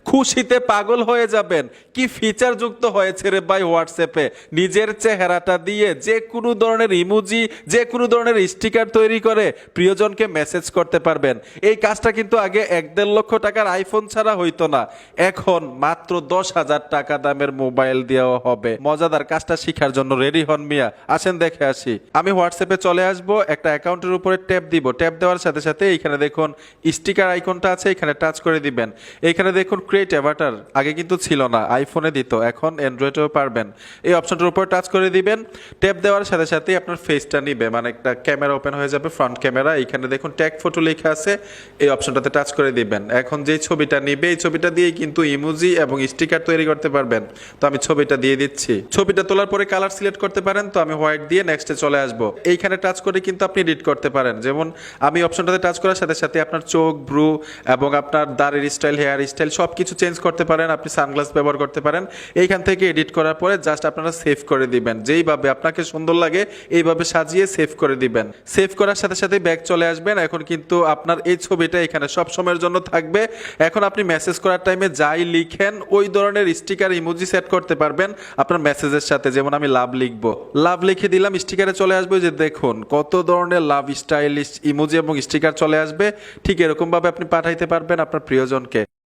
খুশিতে পাগল হয়ে যাবেন। কি ফিচার যুক্ত হয়েছে রে ভাই হোয়াটসঅ্যাপে, নিজের চেহারাটা দিয়ে যে কোনো ধরনের ইমোজি, যে কোনো ধরনের স্টিকার তৈরি করে প্রিয়জনকে মেসেজ করতে পারবেন। এই কাজটা কিন্তু আগে 1-1.5 লক্ষ টাকার আইফোন ছাড়া হইতো না, এখন মাত্র 10,000 টাকা দামের মোবাইল দেওয়া হবে। মজাদার কাজটা শিখার জন্য রেডি হন মিয়া, আসেন দেখে আসি। আমি হোয়াটসঅ্যাপে চলে আসবো, একটা অ্যাকাউন্টের উপরে ট্যাপ দিব, ট্যাপ দেওয়ার সাথে সাথে এইখানে দেখুন স্টিকার আইকনটা আছে, এখানে টাচ করে দিবেন। এইখানে দেখুন ক্রিয়েট অ্যাভাটার, আগে কিন্তু ছিল না, আইফোনে দিত, এখন অ্যান্ড্রয়েডেও পারবেন। এই অপশনটার উপর টাচ করে দিবেন, ট্যাপ দেওয়ার সাথে সাথে আপনার ফেসটা নিবে, মানে একটা ক্যামেরা ওপেন হয়ে যাবে, ফ্রন্ট ক্যামেরা। এইখানে দেখুন ট্যাগ ফটো লেখা আছে, এই অপশনটাতে টাচ করে দিবেন। এখন যেই ছবিটা নিবে এই ছবিটা দিয়েই কিন্তু ইমোজি এবং স্টিকার তৈরি করতে পারবেন। তো আমি ছবিটা দিয়ে দিচ্ছি। ছবিটা তোলার পরে কালার সিলেক্ট করতে পারেন, তো আমি হোয়াইট দিয়ে নেক্সটে চলে আসবো। এইখানে টাচ করে কিন্তু আপনি এডিট করতে পারেন, যেমন আমি অপশনটাতে টাচ করার সাথে সাথে আপনার চোখ, ব্রু এবং আপনার দাড়ির স্টাইল, হেয়ার স্টাইল সব কিছু চেঞ্জ করতে পারেন। আপনি সানগ্লাস ব্যবহার করতে পারেন। এইখান থেকে এডিট করার পরে জাস্ট আপনারা সেভ করে দিবেন, যেইভাবে আপনাকে সুন্দর লাগে এইভাবে সাজিয়ে সেভ করে দিবেন। সেভ করার সাথে সাথে ব্যাক চলে আসবেন। এখন কিন্তু আপনার এই ছবিটা এখানে সব সময়ের জন্য থাকবে। এখন আপনি মেসেজ করার টাইমে যাই লিখেন ওই ধরনের স্টিকার ইমোজি সেট করতে পারবেন আপনার মেসেজের সাথে। যেমন আমি লাভ লিখবো, লাভ লিখে দিলাম, স্টিকারে চলে আসবে। যে দেখুন কত ধরনের লাভ স্টাইলিশ ইমোজি এবং স্টিকার চলে আসবে। ঠিক এরকম ভাবে আপনি পাঠাইতে পারবেন আপনার প্রিয়জনকে।